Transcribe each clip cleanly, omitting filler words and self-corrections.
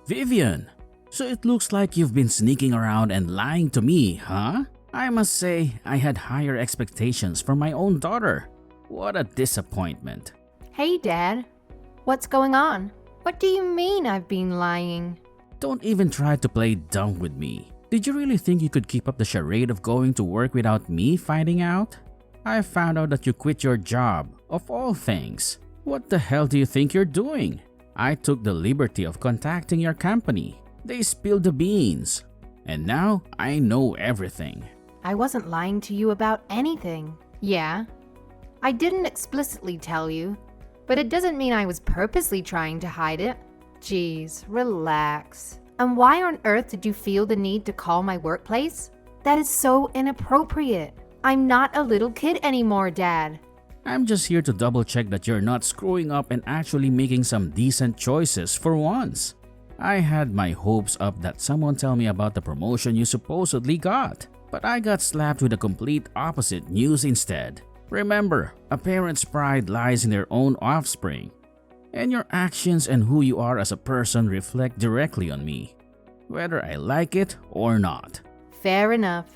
Vivian, so it looks like you've been sneaking around and lying to me, huh? I must say, I had higher expectations from my own daughter. What a disappointment. Hey, Dad. What's going on? What do you mean I've been lying? Don't even try to play dumb with me. Did you really think you could keep up the charade of going to work without me finding out? I found out that you quit your job, of all things. What the hell do you think you're doing? I took the liberty of contacting your company. They spilled the beans. And now I know everything. I wasn't lying to you about anything. Yeah, I didn't explicitly tell you, but it doesn't mean I was purposely trying to hide it. Jeez, relax. And why on earth did you feel the need to call my workplace? That is so inappropriate. I'm not a little kid anymore, Dad. I'm just here to double check that you're not screwing up and actually making some decent choices for once. I had my hopes up that someone tell me about the promotion you supposedly got, but I got slapped with the complete opposite news instead. Remember, a parent's pride lies in their own offspring, and your actions and who you are as a person reflect directly on me, whether I like it or not. Fair enough.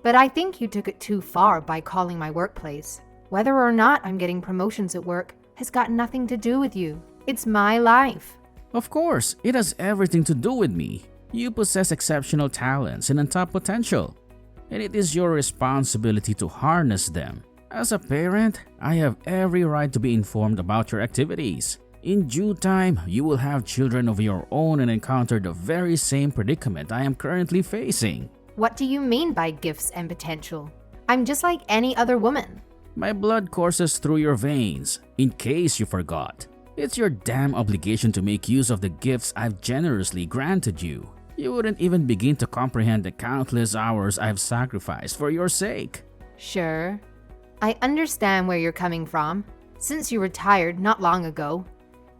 But I think you took it too far by calling my workplace. Whether or not I'm getting promotions at work has got nothing to do with you. It's my life. Of course, it has everything to do with me. You possess exceptional talents and untapped potential, and it is your responsibility to harness them. As a parent, I have every right to be informed about your activities. In due time, you will have children of your own and encounter the very same predicament I am currently facing. What do you mean by gifts and potential? I'm just like any other woman. My blood courses through your veins, in case you forgot. It's your damn obligation to make use of the gifts I've generously granted you. You wouldn't even begin to comprehend the countless hours I've sacrificed for your sake. Sure. I understand where you're coming from. Since you retired not long ago,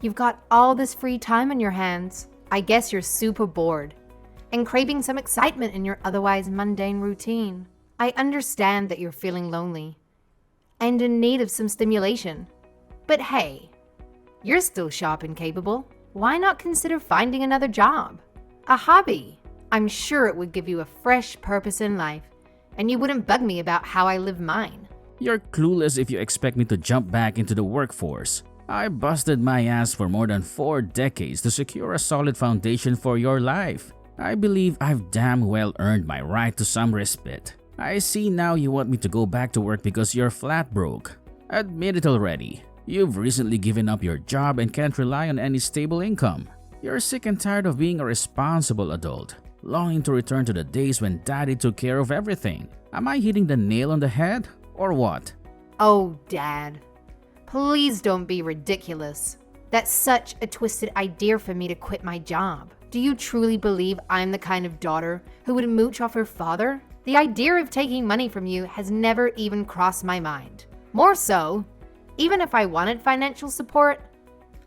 you've got all this free time on your hands. I guess you're super bored and craving some excitement in your otherwise mundane routine. I understand that you're feeling lonely and in need of some stimulation. But hey, you're still sharp and capable. Why not consider finding another job? A hobby. I'm sure it would give you a fresh purpose in life, and you wouldn't bug me about how I live mine. You're clueless if you expect me to jump back into the workforce. I busted my ass for more than 4 decades to secure a solid foundation for your life. I believe I've damn well earned my right to some respite. I see now you want me to go back to work because you're flat broke. Admit it already. You've recently given up your job and can't rely on any stable income. You're sick and tired of being a responsible adult, longing to return to the days when daddy took care of everything. Am I hitting the nail on the head, or what? Oh, Dad. Please don't be ridiculous. That's such a twisted idea for me to quit my job. Do you truly believe I'm the kind of daughter who would mooch off her father? The idea of taking money from you has never even crossed my mind. More so, even if I wanted financial support,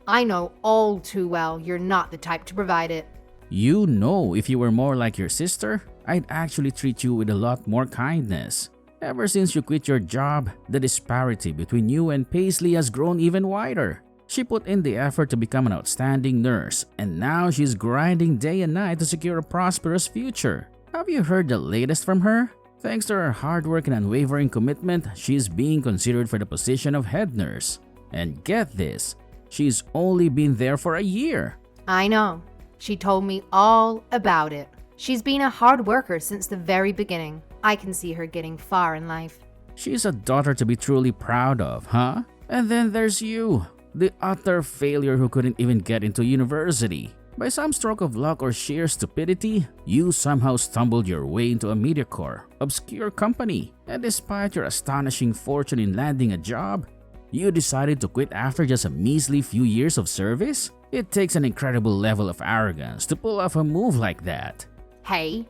I know all too well you're not the type to provide it. You know, if you were more like your sister, I'd actually treat you with a lot more kindness. Ever since you quit your job, the disparity between you and Paisley has grown even wider. She put in the effort to become an outstanding nurse, and now she's grinding day and night to secure a prosperous future. Have you heard the latest from her? Thanks to her hard work and unwavering commitment, she's being considered for the position of head nurse. And get this, she's only been there for a year. I know. She told me all about it. She's been a hard worker since the very beginning. I can see her getting far in life. She's a daughter to be truly proud of, huh? And then there's you, the utter failure who couldn't even get into university. By some stroke of luck or sheer stupidity, you somehow stumbled your way into a mediocre, obscure company. And despite your astonishing fortune in landing a job, you decided to quit after just a measly few years of service? It takes an incredible level of arrogance to pull off a move like that. Hey,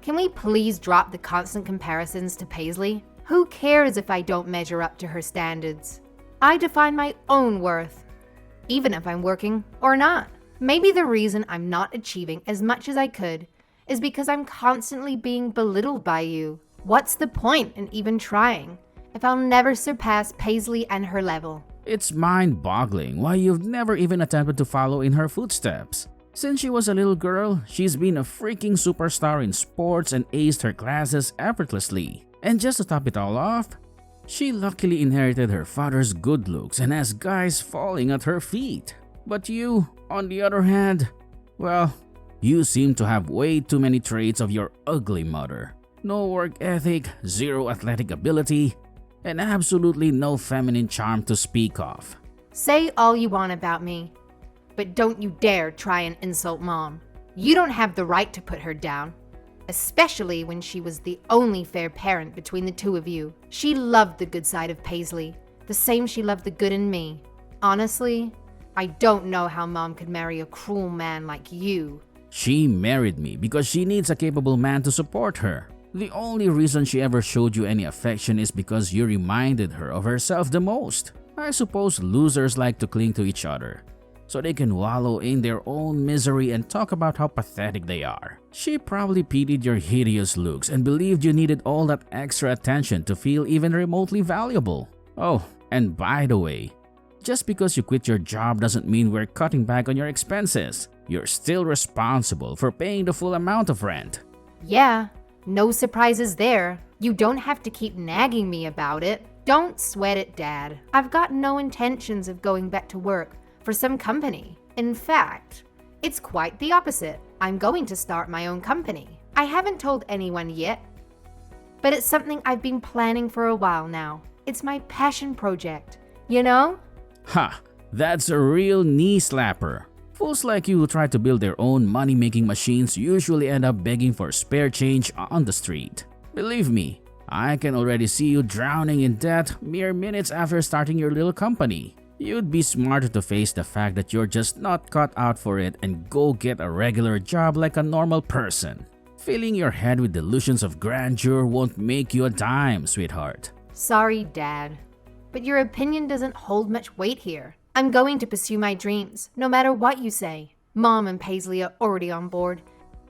can we please drop the constant comparisons to Paisley? Who cares if I don't measure up to her standards? I define my own worth, even if I'm working or not. Maybe the reason I'm not achieving as much as I could is because I'm constantly being belittled by you. What's the point in even trying if I'll never surpass Paisley and her level? It's mind-boggling why you've never even attempted to follow in her footsteps. Since she was a little girl, she's been a freaking superstar in sports and aced her classes effortlessly. And just to top it all off, she luckily inherited her father's good looks and has guys falling at her feet. But you, on the other hand, well, you seem to have way too many traits of your ugly mother. No work ethic, zero athletic ability, and absolutely no feminine charm to speak of. Say all you want about me, but don't you dare try and insult Mom. You don't have the right to put her down, especially when she was the only fair parent between the two of you. She loved the good side of Paisley, the same she loved the good in me. Honestly, I don't know how Mom could marry a cruel man like you. She married me because she needs a capable man to support her. The only reason she ever showed you any affection is because you reminded her of herself the most. I suppose losers like to cling to each other, so they can wallow in their own misery and talk about how pathetic they are. She probably pitied your hideous looks and believed you needed all that extra attention to feel even remotely valuable. Oh, and by the way, just because you quit your job doesn't mean we're cutting back on your expenses. You're still responsible for paying the full amount of rent. Yeah, no surprises there. You don't have to keep nagging me about it. Don't sweat it, Dad. I've got no intentions of going back to work for some company. In fact, it's quite the opposite. I'm going to start my own company. I haven't told anyone yet, but it's something I've been planning for a while now. It's my passion project, you know? Ha! That's a real knee slapper. Fools like you who try to build their own money-making machines usually end up begging for spare change on the street. Believe me, I can already see you drowning in debt mere minutes after starting your little company. You'd be smarter to face the fact that you're just not cut out for it and go get a regular job like a normal person. Filling your head with delusions of grandeur won't make you a dime, sweetheart. Sorry, Dad, but your opinion doesn't hold much weight here. I'm going to pursue my dreams, no matter what you say. Mom and Paisley are already on board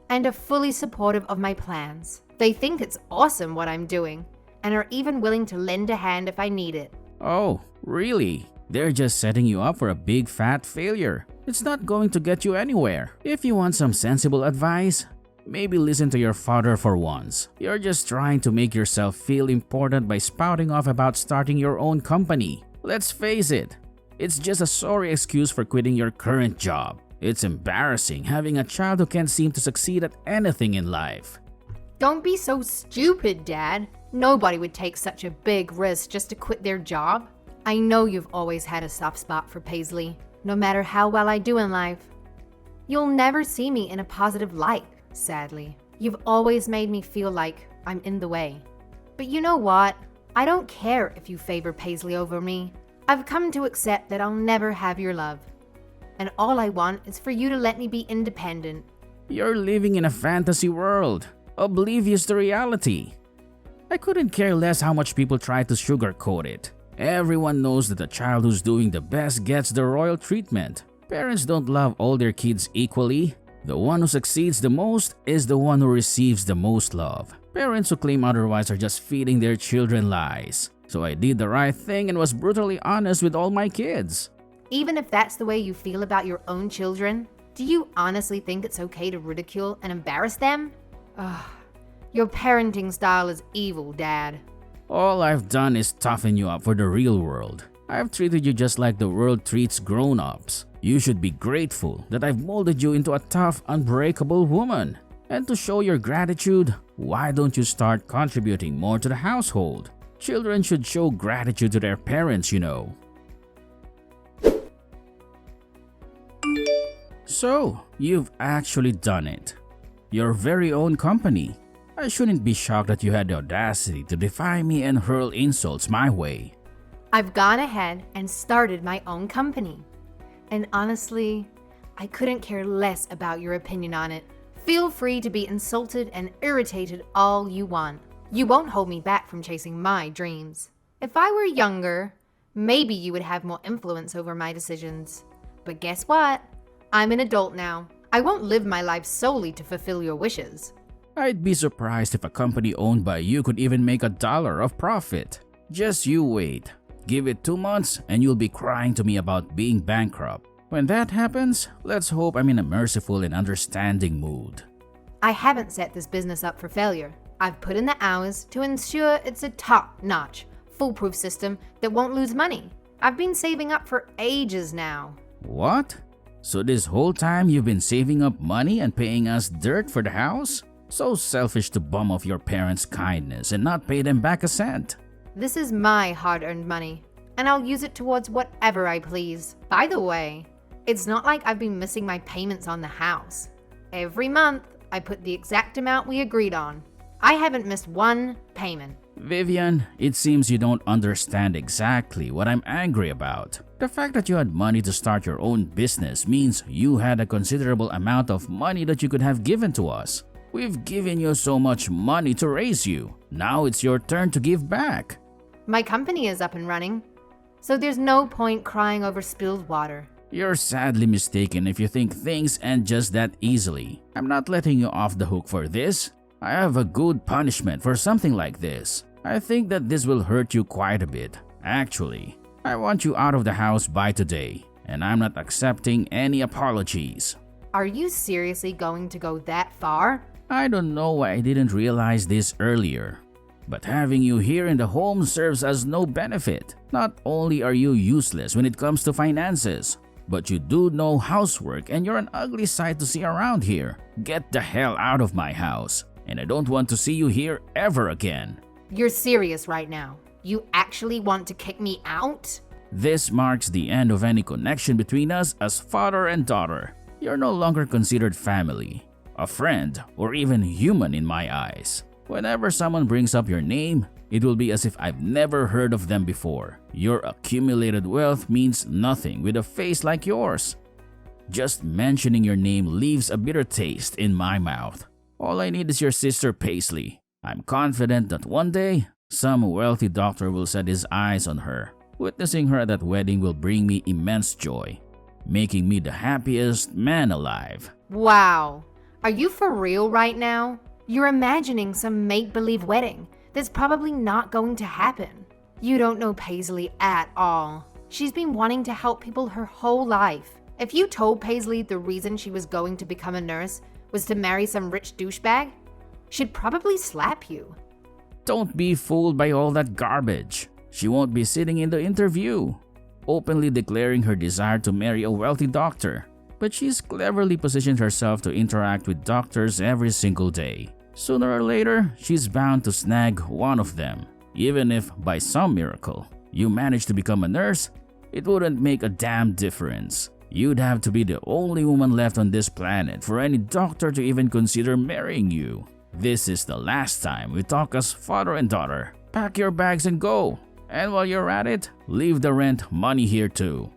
and are fully supportive of my plans. They think it's awesome what I'm doing and are even willing to lend a hand if I need it. Oh, really? They're just setting you up for a big fat failure. It's not going to get you anywhere. If you want some sensible advice, maybe listen to your father for once. You're just trying to make yourself feel important by spouting off about starting your own company. Let's face it, it's just a sorry excuse for quitting your current job. It's embarrassing having a child who can't seem to succeed at anything in life. Don't be so stupid, Dad. Nobody would take such a big risk just to quit their job. I know you've always had a soft spot for Paisley, no matter how well I do in life. You'll never see me in a positive light, sadly. You've always made me feel like I'm in the way. But you know what? I don't care if you favor Paisley over me. I've come to accept that I'll never have your love. And all I want is for you to let me be independent. You're living in a fantasy world, oblivious to reality. I couldn't care less how much people try to sugarcoat it. Everyone knows that the child who's doing the best gets the royal treatment. Parents don't love all their kids equally. The one who succeeds the most is the one who receives the most love. Parents who claim otherwise are just feeding their children lies. So I did the right thing and was brutally honest with all my kids. Even if that's the way you feel about your own children, do you honestly think it's okay to ridicule and embarrass them? Ugh, your parenting style is evil, Dad. All I've done is toughen you up for the real world. I've treated you just like the world treats grown-ups. You should be grateful that I've molded you into a tough, unbreakable woman. And to show your gratitude, why don't you start contributing more to the household? Children should show gratitude to their parents, you know. So, you've actually done it. Your very own company. I shouldn't be shocked that you had the audacity to defy me and hurl insults my way. I've gone ahead and started my own company. And honestly, I couldn't care less about your opinion on it. Feel free to be insulted and irritated all you want. You won't hold me back from chasing my dreams. If I were younger, maybe you would have more influence over my decisions. But guess what? I'm an adult now. I won't live my life solely to fulfill your wishes. I'd be surprised if a company owned by you could even make $1 of profit. Just you wait. Give it 2 months and you'll be crying to me about being bankrupt. When that happens, let's hope I'm in a merciful and understanding mood. I haven't set this business up for failure. I've put in the hours to ensure it's a top-notch, foolproof system that won't lose money. I've been saving up for ages now. What? So this whole time you've been saving up money and paying us dirt for the house? So selfish to bum off your parents' kindness and not pay them back a cent. This is my hard-earned money, and I'll use it towards whatever I please. By the way, it's not like I've been missing my payments on the house. Every month, I put the exact amount we agreed on. I haven't missed one payment. Vivian, it seems you don't understand exactly what I'm angry about. The fact that you had money to start your own business means you had a considerable amount of money that you could have given to us. We've given you so much money to raise you. Now it's your turn to give back. My company is up and running, so there's no point crying over spilled water. You're sadly mistaken if you think things end just that easily. I'm not letting you off the hook for this. I have a good punishment for something like this. I think that this will hurt you quite a bit. Actually, I want you out of the house by today, and I'm not accepting any apologies. Are you seriously going to go that far? I don't know why I didn't realize this earlier, but having you here in the home serves as no benefit. Not only are you useless when it comes to finances, but you do no housework and you're an ugly sight to see around here. Get the hell out of my house, and I don't want to see you here ever again. You're serious right now? You actually want to kick me out? This marks the end of any connection between us as father and daughter. You're no longer considered family, a friend, or even human in my eyes. Whenever someone brings up your name, it will be as if I've never heard of them before. Your accumulated wealth means nothing with a face like yours. Just mentioning your name leaves a bitter taste in my mouth. All I need is your sister Paisley. I'm confident that one day, some wealthy doctor will set his eyes on her. Witnessing her at that wedding will bring me immense joy, making me the happiest man alive. Wow. Are you for real right now? You're imagining some make-believe wedding that's probably not going to happen. You don't know Paisley at all. She's been wanting to help people her whole life. If you told Paisley the reason she was going to become a nurse was to marry some rich douchebag, she'd probably slap you. Don't be fooled by all that garbage. She won't be sitting in the interview, openly declaring her desire to marry a wealthy doctor. But she's cleverly positioned herself to interact with doctors every single day. Sooner or later, she's bound to snag one of them. Even if, by some miracle, you manage to become a nurse, it wouldn't make a damn difference. You'd have to be the only woman left on this planet for any doctor to even consider marrying you. This is the last time we talk as father and daughter. Pack your bags and go. And while you're at it, leave the rent money here too.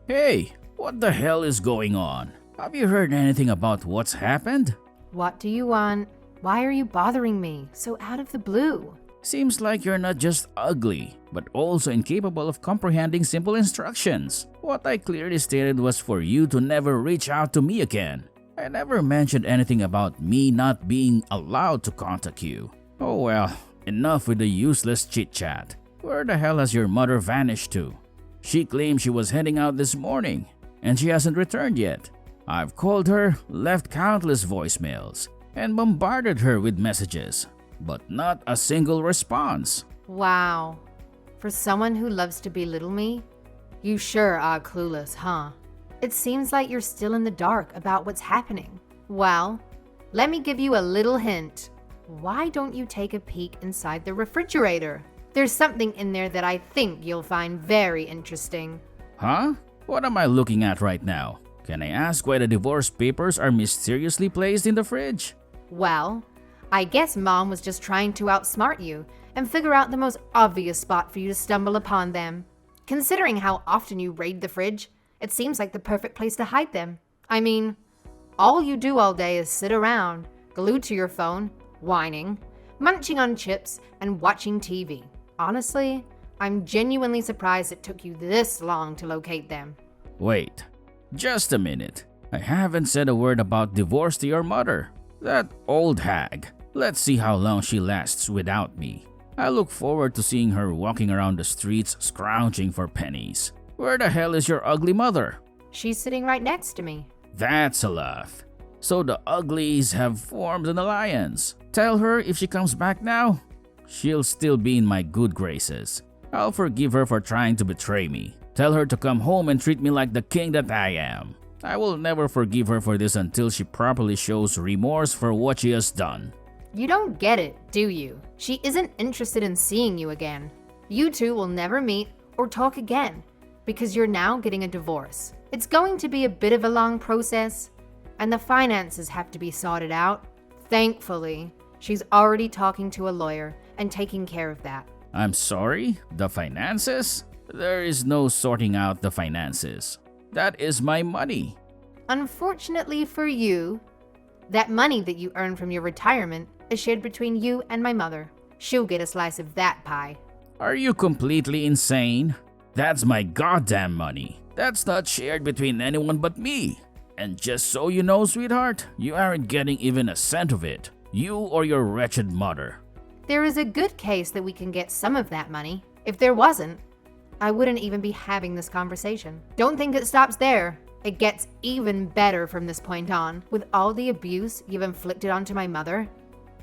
Hey, what the hell is going on? Have you heard anything about what's happened? What do you want? Why are you bothering me so out of the blue? Seems like you're not just ugly, but also incapable of comprehending simple instructions. What I clearly stated was for you to never reach out to me again. I never mentioned anything about me not being allowed to contact you. Oh well, enough with the useless chit-chat. Where the hell has your mother vanished to? She claimed she was heading out this morning, and she hasn't returned yet. I've called her, left countless voicemails, and bombarded her with messages, but not a single response. Wow. For someone who loves to belittle me, you sure are clueless, huh? It seems like you're still in the dark about what's happening. Well, let me give you a little hint. Why don't you take a peek inside the refrigerator? There's something in there that I think you'll find very interesting. Huh? What am I looking at right now? Can I ask why the divorce papers are mysteriously placed in the fridge? Well, I guess Mom was just trying to outsmart you and figure out the most obvious spot for you to stumble upon them. Considering how often you raid the fridge, it seems like the perfect place to hide them. I mean, all you do all day is sit around, glued to your phone, whining, munching on chips, and watching TV. Honestly, I'm genuinely surprised it took you this long to locate them. Wait, just a minute. I haven't said a word about divorce to your mother. That old hag. Let's see how long she lasts without me. I look forward to seeing her walking around the streets scrounging for pennies. Where the hell is your ugly mother? She's sitting right next to me. That's a laugh. So the uglies have formed an alliance. Tell her if she comes back now, she'll still be in my good graces. I'll forgive her for trying to betray me. Tell her to come home and treat me like the king that I am. I will never forgive her for this until she properly shows remorse for what she has done. You don't get it, do you? She isn't interested in seeing you again. You two will never meet or talk again because you're now getting a divorce. It's going to be a bit of a long process, and the finances have to be sorted out. Thankfully, she's already talking to a lawyer and taking care of that. I'm sorry? The finances? There is no sorting out the finances. That is my money. Unfortunately for you, that money that you earn from your retirement is shared between you and my mother. She'll get a slice of that pie. Are you completely insane? That's my goddamn money. That's not shared between anyone but me. And just so you know, sweetheart, you aren't getting even a cent of it. You or your wretched mother. There is a good case that we can get some of that money. If there wasn't, I wouldn't even be having this conversation. Don't think it stops there. It gets even better from this point on. With all the abuse you've inflicted onto my mother,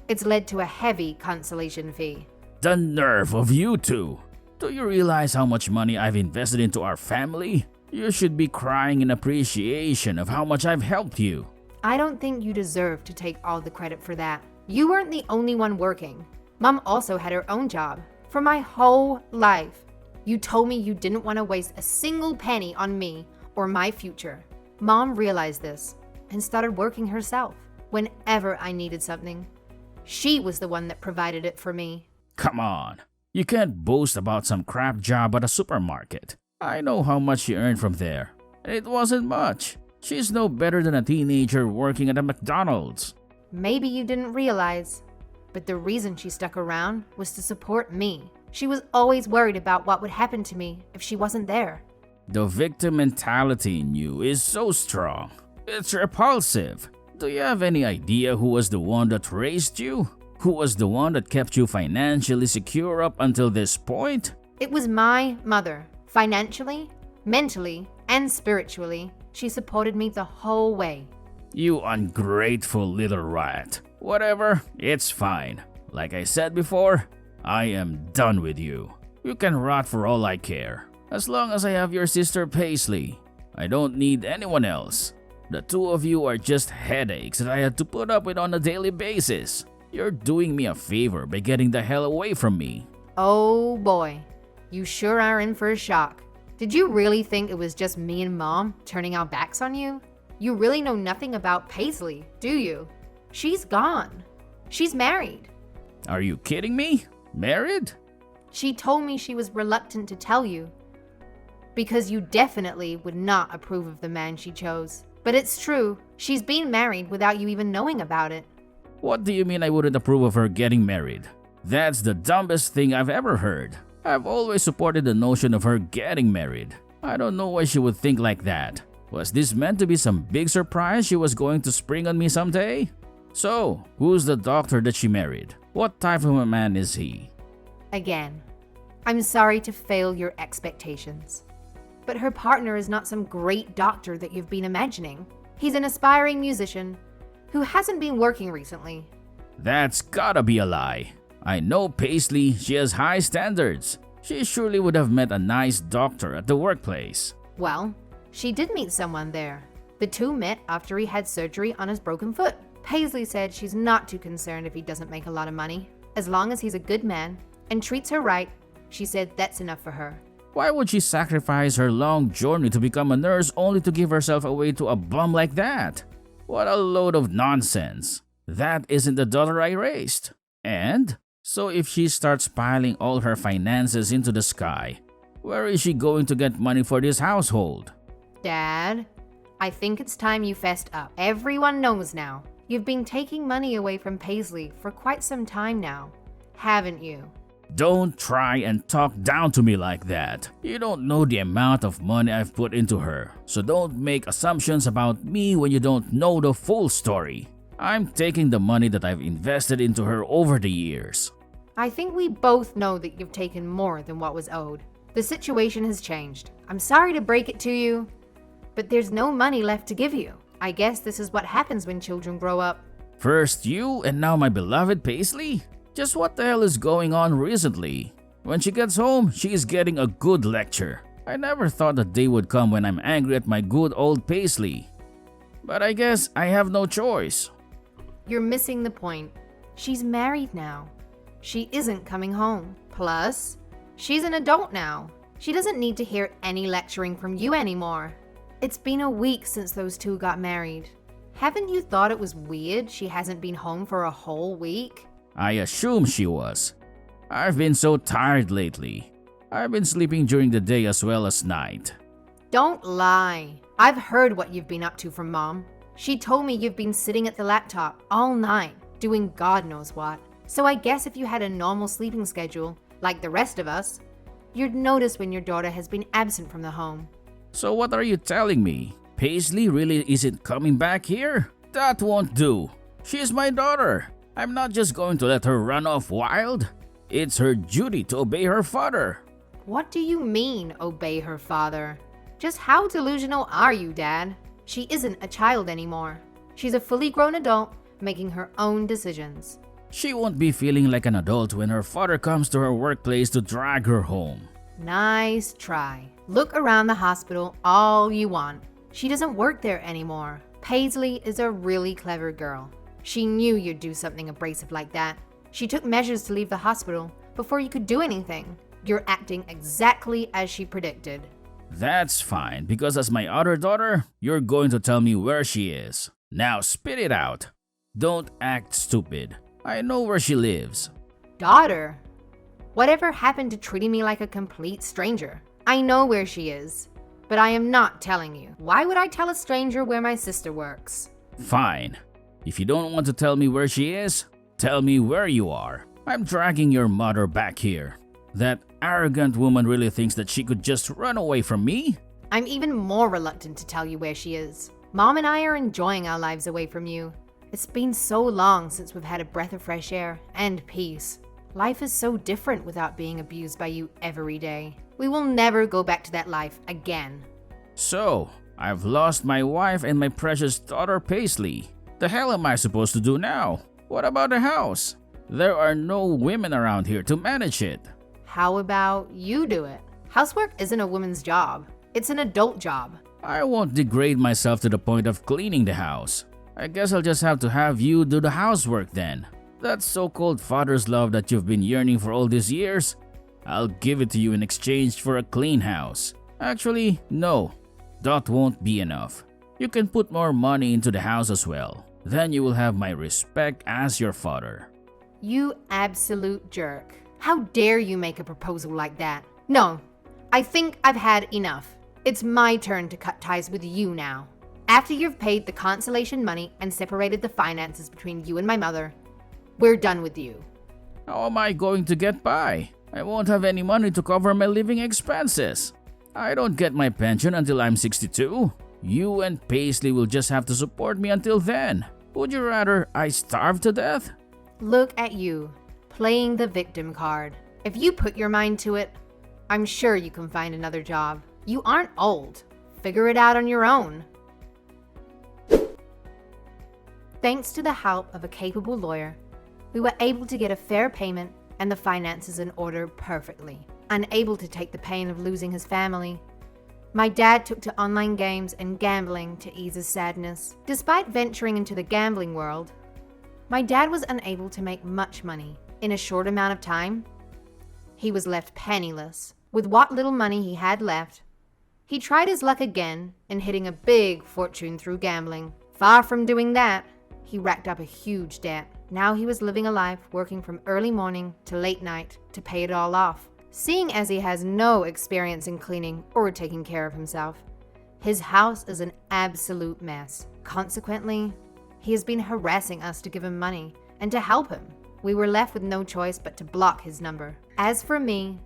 it's led to a heavy consolation fee. The nerve of you two! Do you realize how much money I've invested into our family? You should be crying in appreciation of how much I've helped you. I don't think you deserve to take all the credit for that. You weren't the only one working. Mom also had her own job. For my whole life, you told me you didn't want to waste a single penny on me or my future. Mom realized this and started working herself whenever I needed something. She was the one that provided it for me. Come on. You can't boast about some crap job at a supermarket. I know how much she earned from there. It wasn't much. She's no better than a teenager working at a McDonald's. Maybe you didn't realize, but the reason she stuck around was to support me. She was always worried about what would happen to me if she wasn't there. The victim mentality in you is so strong. It's repulsive. Do you have any idea who was the one that raised you? Who was the one that kept you financially secure up until this point? It was my mother. Financially, mentally, and spiritually, she supported me the whole way. You ungrateful little rat. Whatever, it's fine. Like I said before, I am done with you. You can rot for all I care. As long as I have your sister Paisley, I don't need anyone else. The two of you are just headaches that I had to put up with on a daily basis. You're doing me a favor by getting the hell away from me. Oh boy, you sure are in for a shock. Did you really think it was just me and Mom turning our backs on you? You really know nothing about Paisley, do you? She's gone. She's married. Are you kidding me? Married? She told me she was reluctant to tell you because you definitely would not approve of the man she chose. But it's true, she's been married without you even knowing about it. What do you mean I wouldn't approve of her getting married? That's the dumbest thing I've ever heard. I've always supported the notion of her getting married. I don't know why she would think like that. Was this meant to be some big surprise she was going to spring on me someday? So, who's the doctor that she married? What type of a man is he? Again, I'm sorry to fail your expectations, but her partner is not some great doctor that you've been imagining. He's an aspiring musician who hasn't been working recently. That's gotta be a lie. I know Paisley, she has high standards. She surely would have met a nice doctor at the workplace. Well, she did meet someone there. The two met after he had surgery on his broken foot. Paisley said she's not too concerned if he doesn't make a lot of money. As long as he's a good man and treats her right, she said that's enough for her. Why would she sacrifice her long journey to become a nurse only to give herself away to a bum like that? What a load of nonsense. That isn't the daughter I raised. And so if she starts piling all her finances into the sky, where is she going to get money for this household? Dad, I think it's time you fessed up. Everyone knows now. You've been taking money away from Paisley for quite some time now, haven't you? Don't try and talk down to me like that. You don't know the amount of money I've put into her, so don't make assumptions about me when you don't know the full story. I'm taking the money that I've invested into her over the years. I think we both know that you've taken more than what was owed. The situation has changed. I'm sorry to break it to you, but there's no money left to give you. I guess this is what happens when children grow up. First you, and now my beloved Paisley? Just what the hell is going on recently? When she gets home, she is getting a good lecture. I never thought the day would come when I'm angry at my good old Paisley. But I guess I have no choice. You're missing the point. She's married now. She isn't coming home. Plus, she's an adult now. She doesn't need to hear any lecturing from you anymore. It's been a week since those two got married. Haven't you thought it was weird she hasn't been home for a whole week? I assume she was. I've been so tired lately. I've been sleeping during the day as well as night. Don't lie. I've heard what you've been up to from Mom. She told me you've been sitting at the laptop all night, doing God knows what. So I guess if you had a normal sleeping schedule, like the rest of us, you'd notice when your daughter has been absent from the home. So what are you telling me? Paisley really isn't coming back here? That won't do. She's my daughter. I'm not just going to let her run off wild. It's her duty to obey her father. What do you mean, obey her father? Just how delusional are you, Dad? She isn't a child anymore. She's a fully grown adult making her own decisions. She won't be feeling like an adult when her father comes to her workplace to drag her home. Nice try. Look around the hospital all you want. She doesn't work there anymore. Paisley is a really clever girl. She knew you'd do something abrasive like that. She took measures to leave the hospital before you could do anything. You're acting exactly as she predicted. That's fine, because as my other daughter, you're going to tell me where she is. Now spit it out. Don't act stupid. I know where she lives. Daughter? Whatever happened to treating me like a complete stranger? I know where she is, but I am not telling you. Why would I tell a stranger where my sister works? Fine. If you don't want to tell me where she is, tell me where you are. I'm dragging your mother back here. That arrogant woman really thinks that she could just run away from me? I'm even more reluctant to tell you where she is. Mom and I are enjoying our lives away from you. It's been so long since we've had a breath of fresh air and peace. Life is so different without being abused by you every day. We will never go back to that life again. So, I've lost my wife and my precious daughter Paisley. The hell am I supposed to do now? What about the house? There are no women around here to manage it. How about you do it? Housework isn't a woman's job. It's an adult job. I won't degrade myself to the point of cleaning the house. I guess I'll just have to have you do the housework then. That so-called father's love that you've been yearning for all these years, I'll give it to you in exchange for a clean house. Actually, no. That won't be enough. You can put more money into the house as well. Then you will have my respect as your father. You absolute jerk. How dare you make a proposal like that? No, I think I've had enough. It's my turn to cut ties with you now. After you've paid the consolation money and separated the finances between you and my mother, we're done with you. How am I going to get by? I won't have any money to cover my living expenses. I don't get my pension until I'm 62. You and Paisley will just have to support me until then. Would you rather I starve to death? Look at you, playing the victim card. If you put your mind to it, I'm sure you can find another job. You aren't old. Figure it out on your own. Thanks to the help of a capable lawyer, we were able to get a fair payment and the finances in order perfectly. Unable to take the pain of losing his family, my dad took to online games and gambling to ease his sadness. Despite venturing into the gambling world, my dad was unable to make much money. In a short amount of time, he was left penniless. With what little money he had left, he tried his luck again in hitting a big fortune through gambling. Far from doing that, he racked up a huge debt. Now he was living a life working from early morning to late night to pay it all off. Seeing as he has no experience in cleaning or taking care of himself, his house is an absolute mess. Consequently, he has been harassing us to give him money and to help him. We were left with no choice but to block his number. As for me,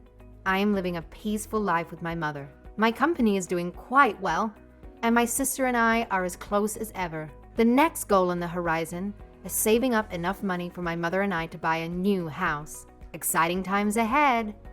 I am living a peaceful life with my mother. My company is doing quite well, and my sister and I are as close as ever. The next goal on the horizon is saving up enough money for my mother and I to buy a new house. Exciting times ahead.